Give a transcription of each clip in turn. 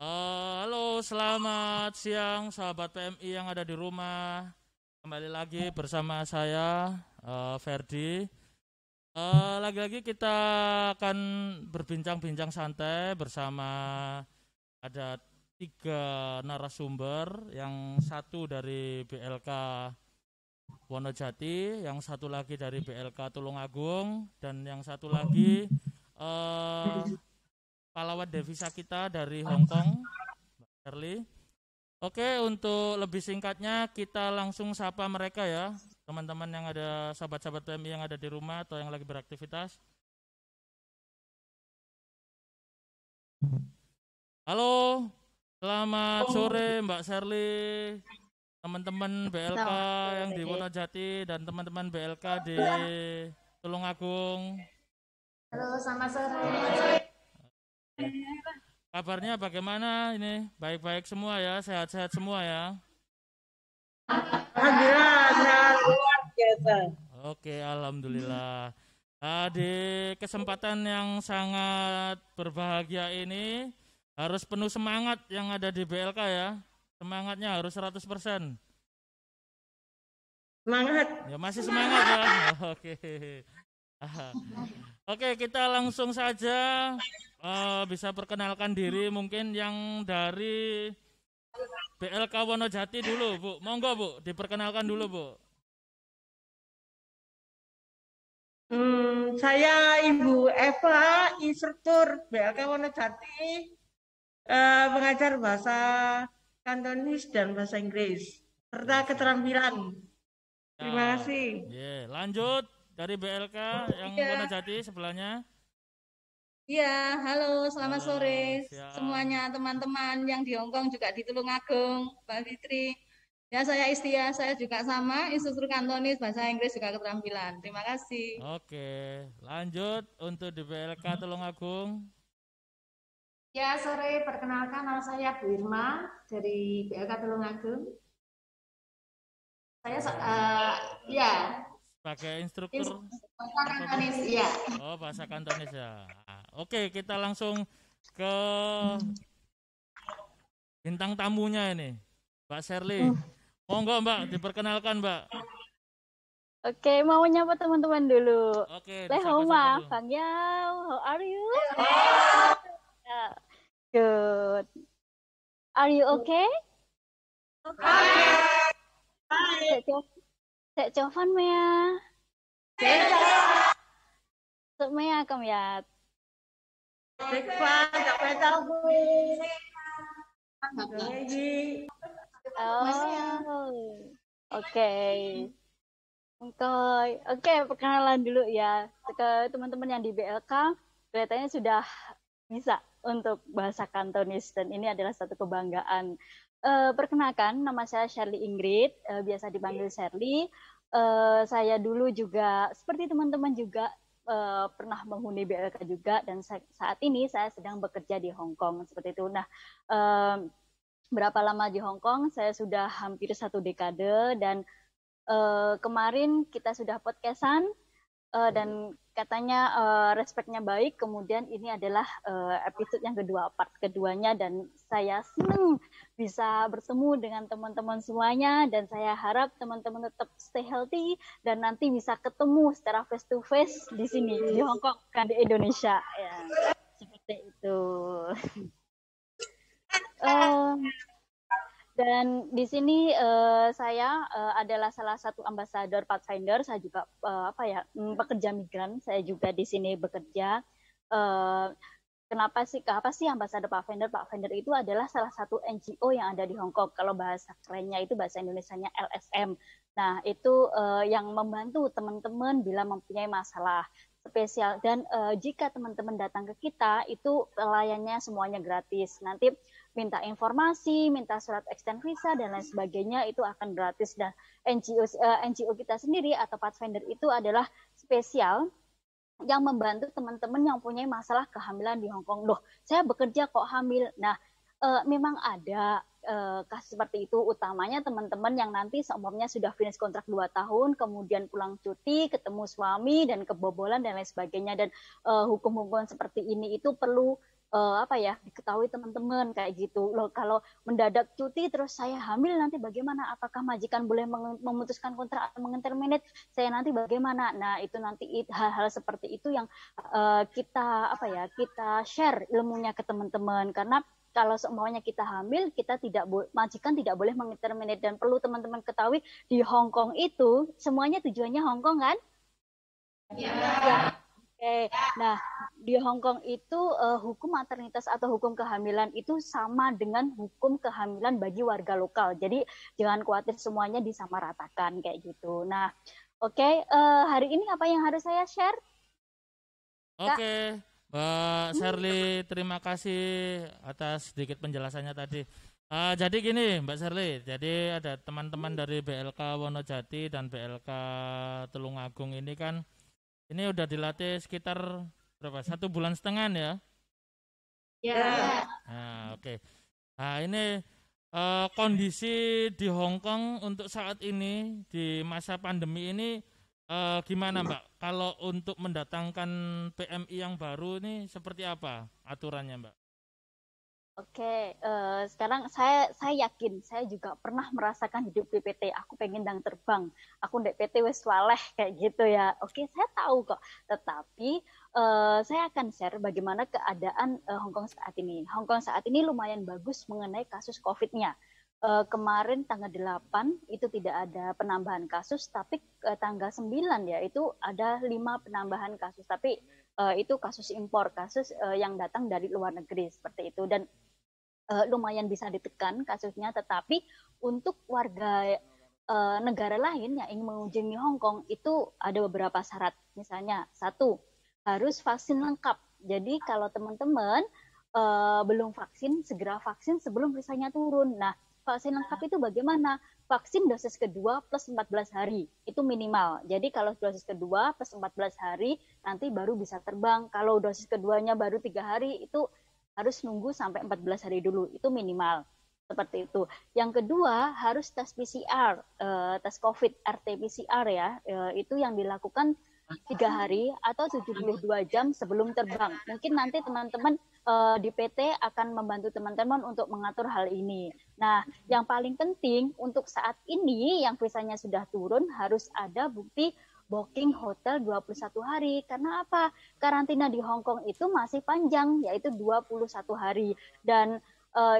Halo, selamat siang sahabat PMI yang ada di rumah. Kembali lagi bersama saya, Ferdi. Lagi-lagi kita akan berbincang-bincang santai bersama ada tiga narasumber, yang satu dari BLK Wonojati, yang satu lagi dari BLK Tulungagung, dan yang satu lagi eh, pahlawan devisa kita dari Hong Kong, Mbak Shirley. Oke, untuk lebih singkatnya kita langsung sapa mereka ya, teman-teman yang ada, sahabat-sahabat PMI yang ada di rumah atau yang lagi beraktivitas. Halo, selamat sore Mbak Shirley, teman-teman BLK Selamat yang di sore. Wonojati dan teman-teman BLK di Tulungagung. Halo, selamat sore. Kabarnya bagaimana ini? Baik-baik semua ya, sehat-sehat semua ya. Alhamdulillah, sehat luar biasa. Oke, alhamdulillah. Di kesempatan yang sangat berbahagia ini harus penuh semangat yang ada di BLK ya. Semangatnya harus 100%. Semangat. Ya masih semangat ya. Oke. Oke, kita langsung saja bisa perkenalkan diri mungkin yang dari BLK Wonojati dulu, Bu. Monggo, Bu, diperkenalkan dulu, Bu. Saya Ibu Eva, instruktur BLK Wonojati, pengajar bahasa Kantonis dan bahasa Inggris, serta Bisa. keterampilan. Terima Ya. kasih. Lanjut dari BLK yang Iya, Wonojati sebelahnya. iya, halo, selamat Halo, sore siang. semuanya teman-teman yang di Hongkong juga di Tulungagung, Mbak Fitri. Ya, saya Istia, saya juga sama, instruktur kantonis bahasa Inggris juga keterampilan. Terima kasih. Oke, lanjut untuk di BLK Tulungagung. Ya, sore. Perkenalkan, nama saya Bu Irma dari BLK Tulungagung. Saya, ya, Sebagai instruktur bahasa apa, Bu? Kantonis, ya. Oh, bahasa Kantonis ya. Oke, kita langsung ke bintang tamunya ini, Mbak Shirley. Monggo, Mbak, diperkenalkan, Mbak. Oke, mau nyapa teman-teman dulu. Oke, disapa-sapa Lehoma, dulu. Bang Yao, how are you? Yeah, good. Are you okay? Sek Chovan Mea. Sek Mea Kamyat. Rekfa, sampai tahu. Oh, oke. Oke, perkenalan dulu ya ke teman-teman yang di BLK. Kelihatannya sudah bisa untuk bahasa Kantonis dan ini adalah satu kebanggaan. Perkenalkan, nama saya Shirley Ingrid, biasa dipanggil Shirley. Saya dulu juga seperti teman-teman juga pernah menghuni BLK juga dan saat ini saya sedang bekerja di Hong Kong seperti itu. Nah, berapa lama di Hong Kong? Saya sudah hampir 1 dekade dan kemarin kita sudah podcastan dan katanya respeknya baik. Kemudian ini adalah episode yang kedua, part keduanya, dan saya senang bisa bertemu dengan teman-teman semuanya dan saya harap teman-teman tetap stay healthy dan nanti bisa ketemu secara face to face di sini di Hong Kong kan di Indonesia ya, seperti itu. Dan di sini saya adalah salah satu ambasador Pathfinder. Saya juga pekerja migran. Saya juga di sini bekerja. Kenapa sih ambasador Pathfinder? Pathfinder itu adalah salah satu NGO yang ada di Hong Kong. Kalau bahasa kerennya itu bahasa Indonesianya LSM. Nah, itu yang membantu teman-teman bila mempunyai masalah spesial. Dan jika teman-teman datang ke kita, itu pelayannya semuanya gratis. Nanti minta informasi, minta surat extend visa dan lain sebagainya itu akan gratis. Dan NGO kita sendiri atau Pathfinder itu adalah spesial yang membantu teman-teman yang punya masalah kehamilan di Hong Kong. Loh, saya bekerja kok hamil. Nah, memang ada kasus seperti itu, utamanya teman-teman yang nanti seumpamanya sudah finish kontrak 2 tahun, kemudian pulang cuti, ketemu suami dan kebobolan dan lain sebagainya. Dan hukum-hukum seperti ini itu perlu apa ya, diketahui teman-teman kayak gitu loh. Kalau mendadak cuti terus saya hamil nanti bagaimana? Apakah majikan boleh memutuskan kontrak atau menginterminate saya nanti bagaimana? Nah itu nanti hal-hal seperti itu yang kita apa ya, kita share ilmunya ke teman-teman. Karena kalau semuanya kita hamil, kita tidak majikan tidak boleh menginterminate. Dan perlu teman-teman ketahui di Hong Kong itu semuanya tujuannya Hong Kong kan? Ya. Oke, nah di Hong Kong itu hukum maternitas atau hukum kehamilan itu sama dengan hukum kehamilan bagi warga lokal. Jadi jangan khawatir semuanya disamaratakan kayak gitu. Nah, oke, hari ini apa yang harus saya share? Oke, Mbak Sherly, terima kasih atas sedikit penjelasannya tadi. Jadi gini Mbak Sherly, jadi ada teman-teman dari BLK Wonojati dan BLK Tulungagung ini kan, ini udah dilatih sekitar berapa? 1,5 bulan ya? Ya. Nah, oke. Nah, ini kondisi di Hong Kong untuk saat ini di masa pandemi ini gimana Mbak? Kalau untuk mendatangkan PMI yang baru ini seperti apa aturannya Mbak? Oke, sekarang saya yakin saya juga pernah merasakan hidup di PT. Aku pengen dang terbang, aku ndek PT wis waleh kayak gitu ya. Oke, saya tahu kok. Tetapi saya akan share bagaimana keadaan Hong Kong saat ini. Hong Kong saat ini lumayan bagus mengenai kasus COVID-nya. Kemarin tanggal 8 itu tidak ada penambahan kasus, tapi tanggal 9 ya itu ada 5 penambahan kasus. Tapi itu kasus impor, kasus yang datang dari luar negeri seperti itu. Dan lumayan bisa ditekan kasusnya, tetapi untuk warga negara lain yang ingin mengunjungi Hong Kong itu ada beberapa syarat. Misalnya, 1, harus vaksin lengkap. Jadi kalau teman-teman belum vaksin, segera vaksin sebelum visanya turun. Nah, vaksin lengkap itu bagaimana? Vaksin dosis kedua plus 14 hari, itu minimal. Jadi kalau dosis kedua plus 14 hari, nanti baru bisa terbang. Kalau dosis keduanya baru 3 hari, itu harus nunggu sampai 14 hari dulu, itu minimal. Seperti itu. Yang kedua, harus tes PCR, tes COVID, RT-PCR ya, itu yang dilakukan 3 hari atau 72 jam sebelum terbang. Mungkin nanti teman-teman di PT akan membantu teman-teman untuk mengatur hal ini. Nah, yang paling penting untuk saat ini yang visanya sudah turun harus ada bukti booking hotel 21 hari. Karena apa? Karantina di Hong Kong itu masih panjang, yaitu 21 hari. Dan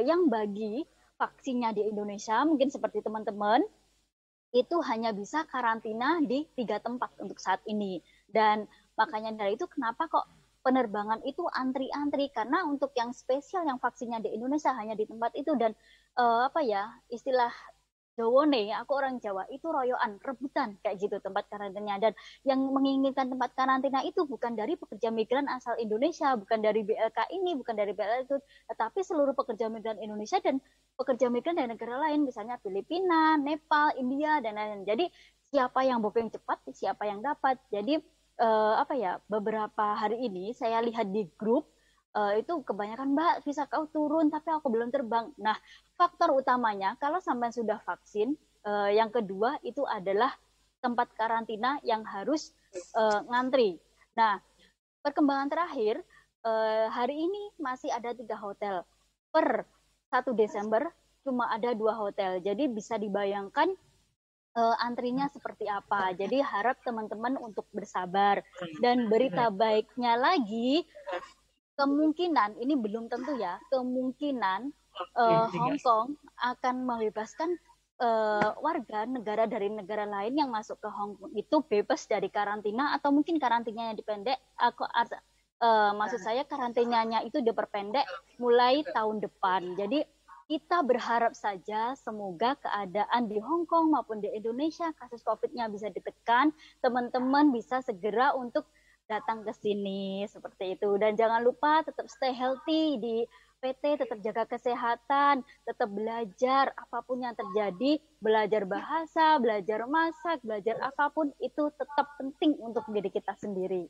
yang bagi vaksinnya di Indonesia, mungkin seperti teman-teman, itu hanya bisa karantina di 3 tempat untuk saat ini. Dan makanya dari itu kenapa kok penerbangan itu antri-antri, karena untuk yang spesial yang vaksinnya di Indonesia hanya di tempat itu. Dan apa ya, istilah Jawone, aku orang Jawa, itu royoan, rebutan kayak gitu tempat karantinanya. Dan yang menginginkan tempat karantina itu bukan dari pekerja migran asal Indonesia, bukan dari BLK ini, bukan dari BLK itu, tetapi seluruh pekerja migran Indonesia dan pekerja migran dari negara lain, misalnya Filipina, Nepal, India, dan lain-lain. Jadi siapa yang booking cepat, siapa yang dapat. Jadi apa ya, beberapa hari ini saya lihat di grup, itu kebanyakan Mbak visa kau turun tapi aku belum terbang. Nah, faktor utamanya kalau sampai sudah vaksin, yang kedua itu adalah tempat karantina yang harus ngantri. Nah, perkembangan terakhir hari ini masih ada 3 hotel. Per 1 Desember cuma ada 2 hotel. Jadi bisa dibayangkan antrinya seperti apa. Jadi harap teman-teman untuk bersabar. Dan berita baiknya lagi, kemungkinan, ini belum tentu ya, kemungkinan Hong Kong akan membebaskan warga negara dari negara lain yang masuk ke Hong Kong itu bebas dari karantina, atau mungkin karantinanya dipendek. Maksud saya karantinanya itu diperpendek mulai tahun depan. Jadi kita berharap saja semoga keadaan di Hong Kong maupun di Indonesia kasus COVID-nya bisa ditekan, teman-teman bisa segera untuk datang ke sini seperti itu. Dan jangan lupa tetap stay healthy di PT, tetap jaga kesehatan, tetap belajar apapun yang terjadi, belajar bahasa, belajar masak, belajar apapun itu tetap penting untuk diri kita sendiri.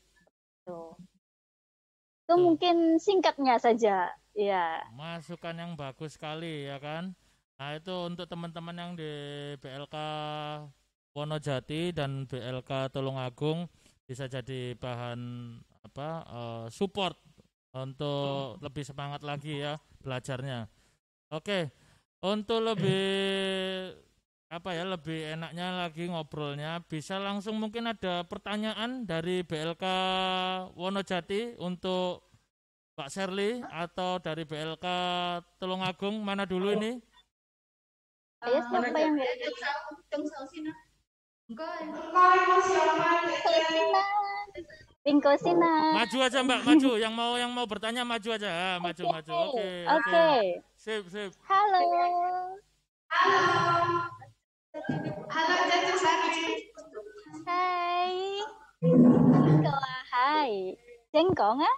Itu mungkin singkatnya saja. Ya. Masukan yang bagus sekali ya kan. Nah, itu untuk teman-teman yang di BLK Wonojati dan BLK Tulungagung bisa jadi bahan support untuk lebih semangat lagi ya belajarnya. Oke, untuk lebih lebih enaknya lagi ngobrolnya, bisa langsung mungkin ada pertanyaan dari BLK Wonojati untuk Pak Sherly atau dari BLK Tulungagung, mana dulu ini? Ayo siapa yang Tingko Sina. Maju aja Mbak, maju. Yang mau bertanya maju aja. Maju. Oke. Sip. Halo. Halo Caca Sari. Hai. Tingko hai. Jengkong ah?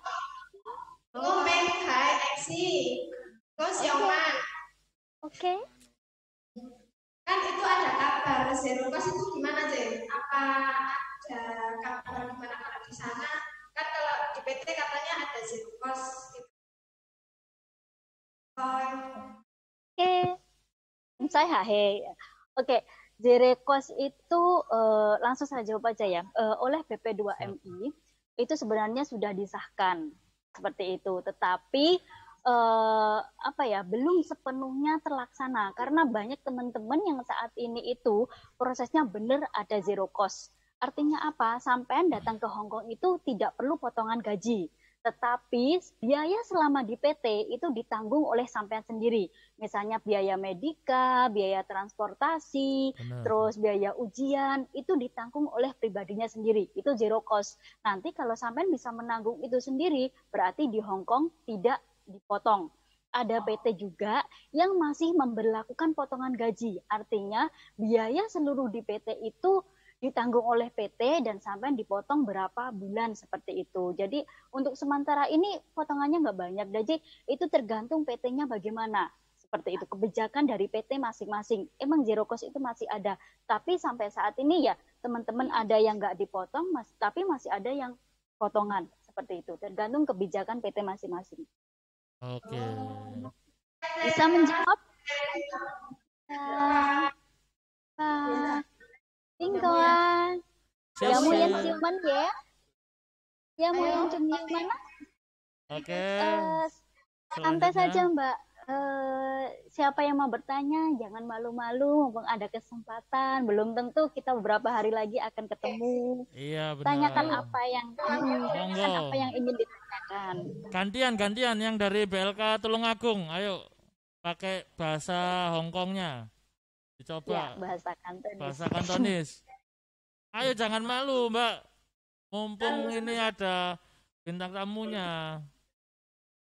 Komen hai Eksi. Kau Xiaoman. Oke. Kan itu ada kabar zero cost itu gimana Jen? Apa ada kabar gimana kalau di sana? Kan kalau di PT katanya ada zero cost. Oke. Saya hai. Oke. Zero cost itu langsung saya jawab aja ya. Oleh BP2MI itu sebenarnya sudah disahkan seperti itu. Tetapi belum sepenuhnya terlaksana karena banyak teman-teman yang saat ini itu prosesnya benar ada zero cost. Artinya apa? Sampean datang ke Hongkong itu tidak perlu potongan gaji, tetapi biaya selama di PT itu ditanggung oleh sampean sendiri. Misalnya biaya medika, biaya transportasi, terus biaya ujian itu ditanggung oleh pribadinya sendiri. Itu zero cost. Nanti kalau sampean bisa menanggung itu sendiri, berarti di Hongkong tidak dipotong. Ada PT juga yang masih memberlakukan potongan gaji. Artinya biaya seluruh di PT itu ditanggung oleh PT dan sampai dipotong berapa bulan seperti itu. Jadi untuk sementara ini potongannya nggak banyak. Jadi itu tergantung PT-nya bagaimana. Seperti itu kebijakan dari PT masing-masing. Emang zero cost itu masih ada. Tapi sampai saat ini ya teman-teman ada yang nggak dipotong, tapi masih ada yang potongan. Seperti itu. Tergantung kebijakan PT masing-masing. Oke. Bisa menjawab? Tingkoan. Ya mau yang ciuman ya? Ya mau yang ciuman? Oke. Santai saja Mbak. Siapa yang mau bertanya jangan malu-malu, mumpung ada kesempatan. Belum tentu kita beberapa hari lagi akan ketemu. Iya benar. Tanyakan apa yang ingin ditanyakan. Gantian yang dari BLK Tulungagung. Ayo pakai bahasa Hongkongnya. Dicoba. Ya, bahasa Kantonis. Ayo jangan malu Mbak. Mumpung ini ada bintang tamunya.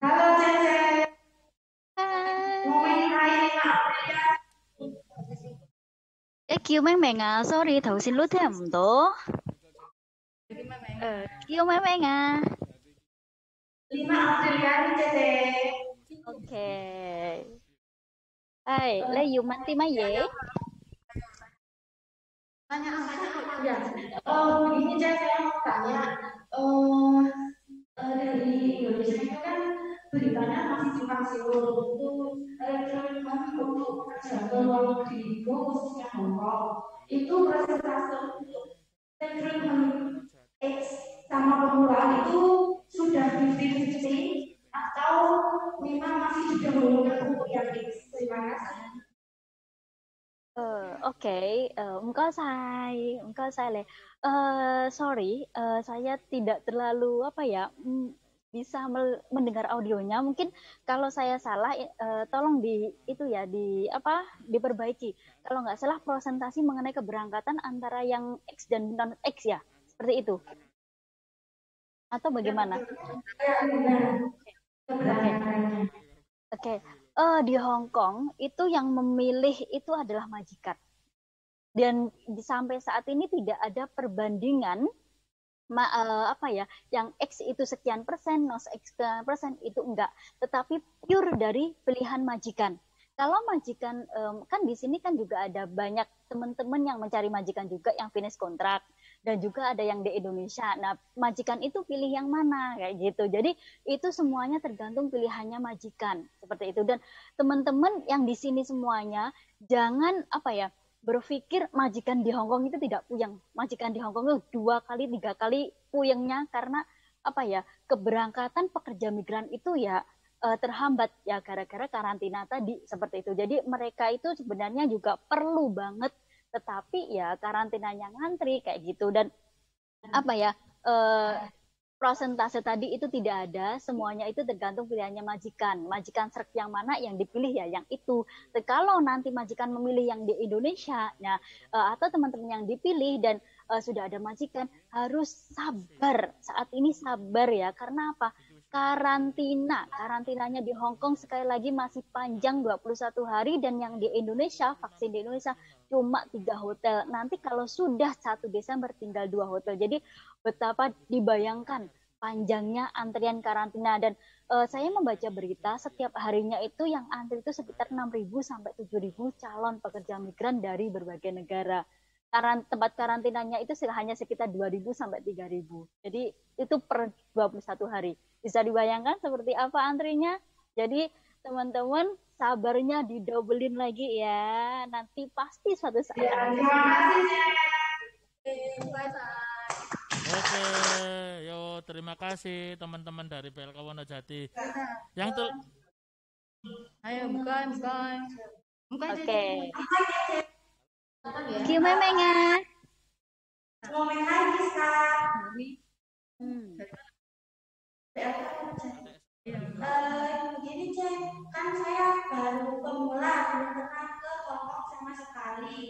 Halo Cece. Kêu mấy mẹ à, sorry, 頭先都聽唔到。叫咩名啊？5 Australia Cece. Oke. Hai, lấy dùng anh tim gì? Tanya apa? Ya. Begini saya mau tanya. Dari Indonesia itu kan beritanya masih simpang siur itu elektronik untuk pekerja ke luar negeri itu khususnya Hongkong itu presentase untuk elektronik X sama pemula itu sudah 50-50 atau memang masih juga menggunakan untuk yang X. Terima kasih. Enggak saya sorry, saya tidak terlalu bisa mendengar audionya. Mungkin kalau saya salah, tolong diperbaiki. Kalau nggak salah presentasi mengenai keberangkatan antara yang X dan non X ya, seperti itu. Atau bagaimana? Oke. Di Hong Kong itu yang memilih itu adalah majikan. Dan sampai saat ini tidak ada perbandingan yang X itu sekian persen, non X sekian persen itu enggak, tetapi pure dari pilihan majikan. Kalau majikan kan di sini kan juga ada banyak teman-teman yang mencari majikan juga yang finish kontrak dan juga ada yang di Indonesia. Nah, majikan itu pilih yang mana kayak gitu. Jadi itu semuanya tergantung pilihannya majikan seperti itu. Dan teman-teman yang di sini semuanya jangan berpikir majikan di Hongkong itu tidak puyeng. Majikan di Hongkong itu 2 kali 3 kali puyengnya karena keberangkatan pekerja migran itu ya terhambat ya gara-gara karantina tadi seperti itu. Jadi mereka itu sebenarnya juga perlu banget, tetapi ya karantinanya ngantri kayak gitu. Dan prosentase tadi itu tidak ada, semuanya itu tergantung pilihannya majikan serk yang mana yang dipilih ya yang itu. Kalau nanti majikan memilih yang di Indonesia, nah atau teman-teman yang dipilih dan sudah ada majikan, harus sabar, saat ini sabar ya, karena apa? Karantinanya di Hong Kong sekali lagi masih panjang 21 hari, dan yang di Indonesia, vaksin di Indonesia cuma 3 hotel. Nanti kalau sudah 1 Desember tinggal 2 hotel. Jadi betapa dibayangkan panjangnya antrian karantina. Dan saya membaca berita setiap harinya itu yang antri itu sekitar 6.000 sampai 7.000 calon pekerja migran dari berbagai negara. Tempat karantinanya itu hanya sekitar 2.000 sampai 3.000. Jadi itu per 21 hari. Bisa dibayangkan seperti apa antrinya? Jadi teman-teman sabarnya didobelin lagi ya. Nanti pasti suatu saat. Terima kasih. Oke, yo terima kasih teman-teman dari PLK Wonojati. Yang Ayo bukan. Oke. Gimana? Ngomong lagi sekarang. Jadi Cek, kan saya baru pemula, belum pernah ke Hongkong sama sekali.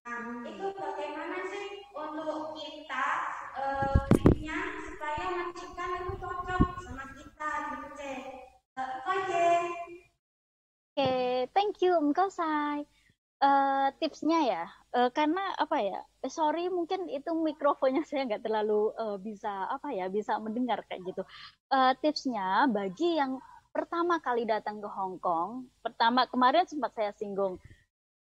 Nah, itu bagaimana sih untuk kita triknya supaya majikan itu cocok sama kita gitu Cek. Itu aja. Oke, thank you Engkau Say. Tipsnya ya, karena sorry mungkin itu mikrofonnya saya nggak terlalu bisa mendengar kayak gitu. Tipsnya bagi yang pertama kali datang ke Hong Kong, kemarin sempat saya singgung,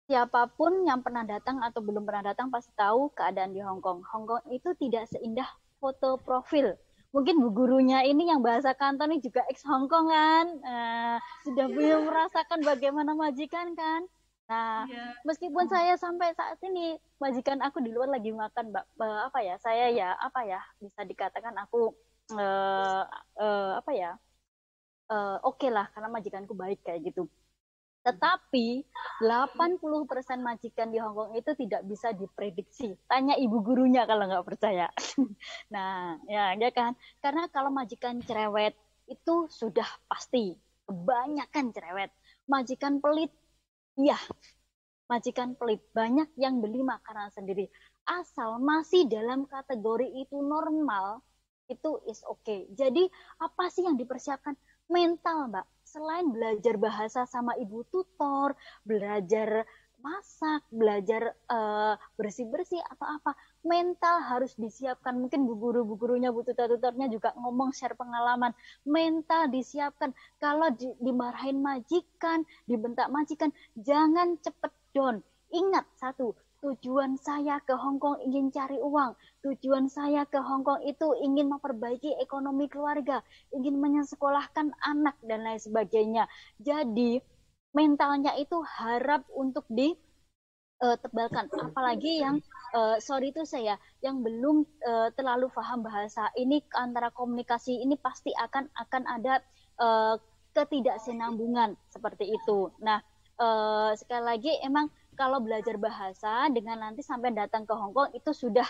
siapapun yang pernah datang atau belum pernah datang pasti tahu keadaan di Hong Kong. Hong Kong itu tidak seindah foto profil. Mungkin bu gurunya ini yang bahasa Kanton ini juga ex Hong Kong kan, sudah belum merasakan bagaimana majikan kan. Nah, meskipun saya sampai saat ini majikan aku di luar lagi makan, saya bisa dikatakan aku oke lah karena majikanku baik kayak gitu. Tetapi 80% majikan di Hong Kong itu tidak bisa diprediksi. Tanya ibu gurunya kalau nggak percaya. Nah, ya kan. Karena kalau majikan cerewet itu sudah pasti kebanyakan cerewet. Majikan pelit, iya, majikan pelit. Banyak yang beli makanan sendiri. Asal masih dalam kategori itu normal, itu is okay. Jadi apa sih yang dipersiapkan? Mental, Mbak. Selain belajar bahasa sama ibu tutor, belajar masak, belajar bersih-bersih atau apa, mental harus disiapkan. Mungkin bu gurunya, bu tutor-tutornya juga ngomong share pengalaman. Mental disiapkan. Kalau dimarahin majikan, dibentak majikan, jangan cepet down. Ingat satu, tujuan saya ke Hong Kong ingin cari uang. Tujuan saya ke Hong Kong itu ingin memperbaiki ekonomi keluarga, ingin menyekolahkan anak dan lain sebagainya. Jadi mentalnya itu harap untuk ditebalkan. Apalagi yang yang belum terlalu paham bahasa ini, antara komunikasi ini pasti akan ada ketidaksinambungan seperti itu. Nah, sekali lagi emang kalau belajar bahasa dengan nanti sampai datang ke Hong Kong itu sudah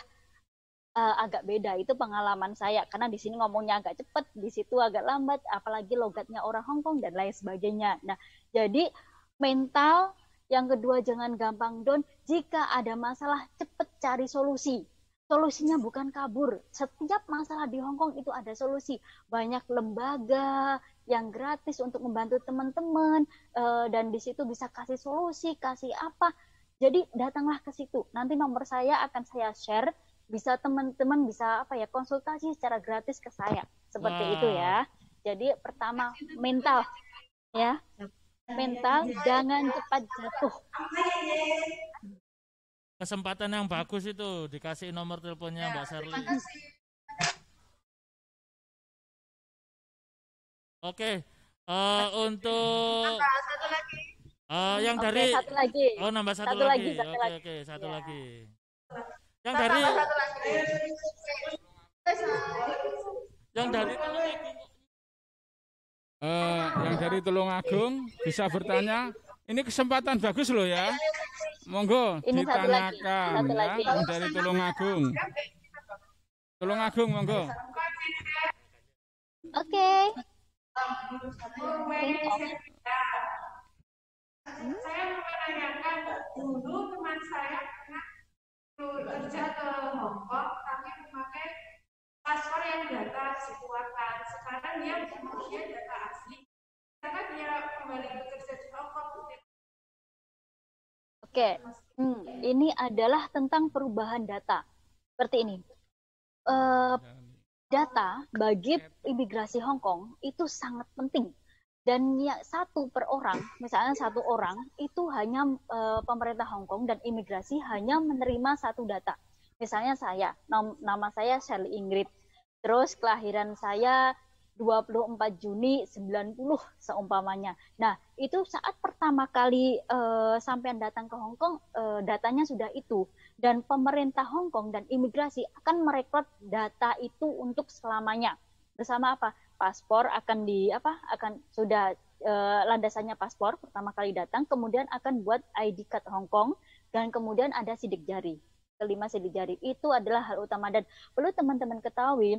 agak beda. Itu pengalaman saya karena di sini ngomongnya agak cepat, di situ agak lambat, apalagi logatnya orang Hong Kong dan lain sebagainya. Nah, jadi mental. Yang kedua, jangan gampang down. Jika ada masalah, cepat cari solusi. Solusinya bukan kabur. Setiap masalah di Hong Kong itu ada solusi. Banyak lembaga yang gratis untuk membantu teman-teman, dan di situ bisa kasih solusi, kasih apa. Jadi datanglah ke situ. Nanti nomor saya akan saya share. Bisa teman-teman bisa konsultasi secara gratis ke saya. Seperti itu ya. Jadi pertama mental ya. Mental, jangan cepat jatuh. Kesempatan yang bagus itu, dikasih nomor teleponnya Mbak Sherly. Oke, untuk Satu lagi. yang dari satu lagi. Oh, nambah satu lagi. Oke, satu lagi. Yang dari Yang dari Tulungagung. Yang dari Tulungagung bisa bertanya. Ini kesempatan bagus loh ya. Monggo Ini satu lagi, ditanyakan satu ya. lagi. Yang dari Tulungagung. Tulungagung, monggo. Oke. Saya mau menanyakan, dulu teman saya pernah kerja ke Hongkong, tapi memakai paspor yang data dikeluarkan. Sekarang dia memakai data asli. Karena dia kembali bekerja di Hongkong. Oke. Ini adalah tentang perubahan data. Seperti ini. Data bagi imigrasi Hong Kong itu sangat penting. Dan ya, satu per orang, misalnya satu orang, itu hanya pemerintah Hong Kong dan imigrasi hanya menerima satu data. Misalnya saya, nama saya Shelly Ingrid, terus kelahiran saya 24 Juni 90 seumpamanya. Nah, itu saat pertama kali sampean datang ke Hong Kong, datanya sudah itu. Dan pemerintah Hong Kong dan imigrasi akan merekrut data itu untuk selamanya. Bersama apa? Paspor akan sudah landasannya paspor pertama kali datang, kemudian akan buat ID card Hong Kong, dan kemudian ada sidik jari. Kelima, sidik jari. Itu adalah hal utama dan perlu teman-teman ketahui.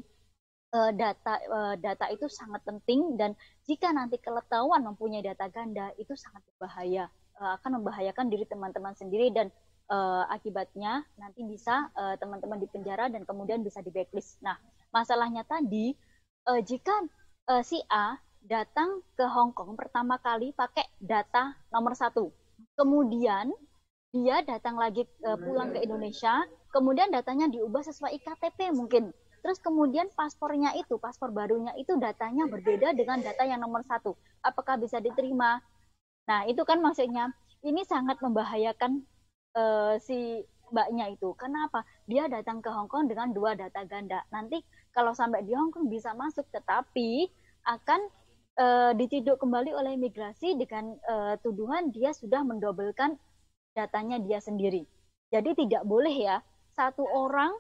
Data itu sangat penting, dan jika nanti ketahuan mempunyai data ganda itu sangat berbahaya, akan membahayakan diri teman-teman sendiri, dan akibatnya nanti bisa teman-teman dipenjara dan kemudian bisa di blacklist. Nah, masalahnya tadi jika si A datang ke Hong Kong pertama kali pakai data nomor 1, kemudian dia datang lagi pulang ke Indonesia, kemudian datanya diubah sesuai IKTP mungkin. Terus kemudian paspor barunya itu datanya berbeda dengan data yang nomor 1. Apakah bisa diterima? Nah, itu kan maksudnya ini sangat membahayakan si mbaknya itu. Karena apa? Dia datang ke Hong Kong dengan 2 data ganda. Nanti kalau sampai di Hong Kong bisa masuk, tetapi akan diciduk kembali oleh imigrasi dengan tuduhan dia sudah mendobelkan datanya dia sendiri. Jadi tidak boleh ya, satu orang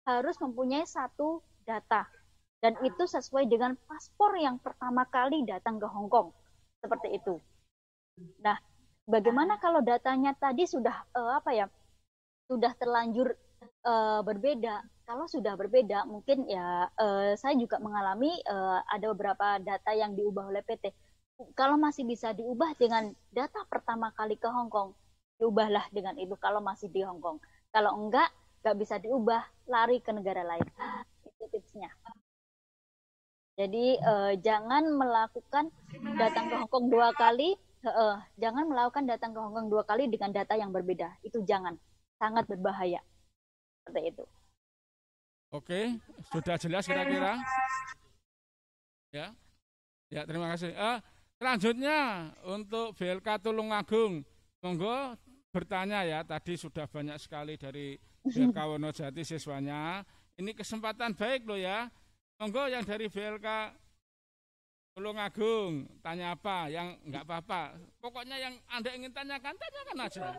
harus mempunyai satu data, dan itu sesuai dengan paspor yang pertama kali datang ke Hong Kong, seperti itu. Nah, bagaimana kalau datanya tadi sudah sudah terlanjur berbeda? Kalau sudah berbeda, mungkin ya saya juga mengalami ada beberapa data yang diubah oleh PT. Kalau masih bisa diubah dengan data pertama kali ke Hong Kong, diubahlah dengan itu kalau masih di Hong Kong. Kalau enggak bisa diubah, lari ke negara lain. Itu tipsnya. Jadi jangan melakukan datang ke Hong Kong 2 kali. Jangan melakukan datang ke Hong Kong 2 kali dengan data yang berbeda. Itu jangan. Sangat berbahaya. Seperti itu. Oke, sudah jelas kira-kira? Ya, terima kasih. Selanjutnya untuk BLK Tulungagung, monggo bertanya ya. Tadi sudah banyak sekali dari BLK Wonojati siswanya. Ini kesempatan baik loh ya. Monggo yang dari BLK Tulungagung, tanya apa? Yang enggak apa-apa. Pokoknya yang Anda ingin tanyakan aja.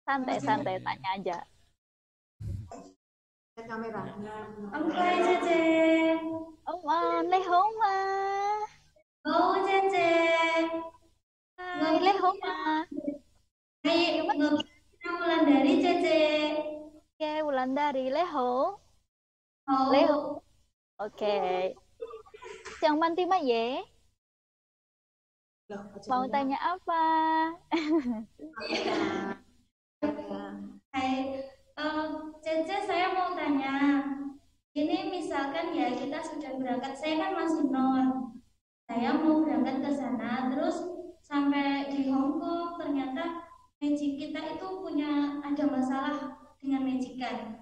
Santai-santai tanya aja. Kamera. Hai Cece. Lê Hồng mà. Cece. Hai Lê Hồng mà. Hai, Wulandari Cece. Oke, Wulandari Lê Hồng. Oh. Lê Hồng. Oke. Chào Manti Mak Ye. Mau tanya apa? Hai, Cece, saya mau tanya. Ini misalkan ya kita sudah berangkat, saya kan masih nol. Saya mau berangkat ke sana, terus sampai di Hong Kong ternyata magic kita itu ada masalah dengan majikan.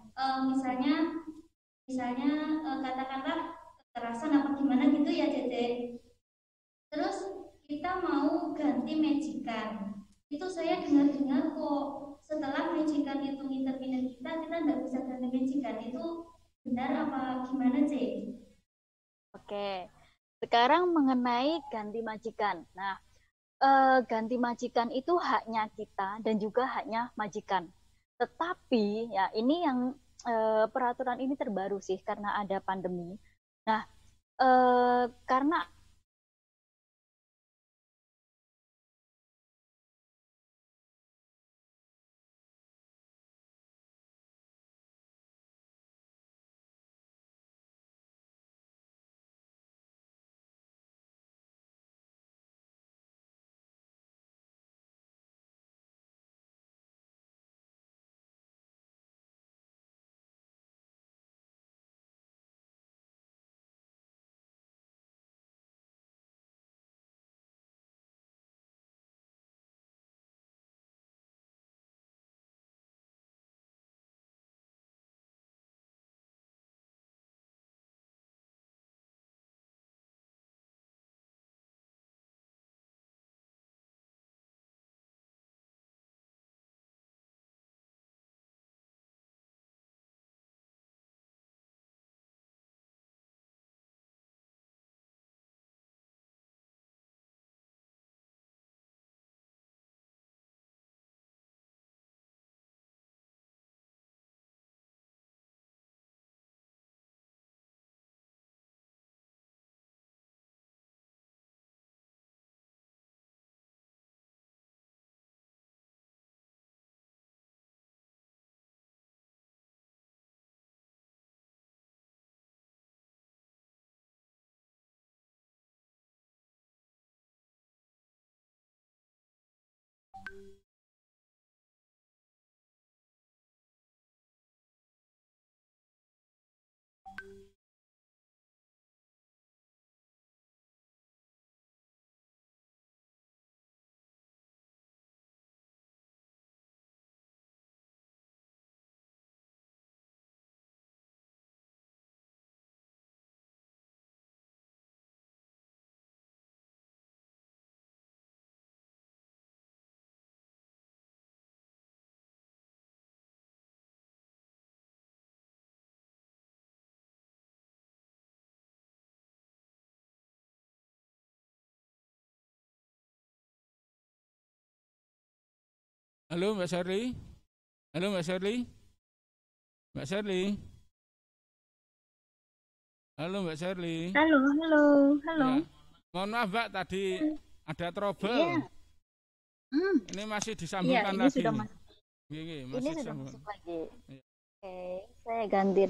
Misalnya katakanlah kekerasan apa gimana gitu ya Cece. Terus kita mau ganti majikan. Itu saya dengar-dengar kok setelah majikan itu nginterview kita nggak bisa ganti majikan. Itu benar apa gimana, Cek? Oke. Sekarang mengenai ganti majikan. Nah, ganti majikan itu haknya kita dan juga haknya majikan. Tetapi ya ini yang peraturan ini terbaru sih karena ada pandemi. Nah, karena Halo Mbak Shirley. Halo Mbak Shirley. Mbak Shirley. Halo Mbak Shirley. halo, halo, halo. Ya. Mohon maaf Mbak, tadi ada trouble. Iya. Ini masih Iya, disambungkan ini lagi sudah nih. masuk. Ini Ini masih sudah disambungkan. masuk lagi. Iya. Oke, saya ganti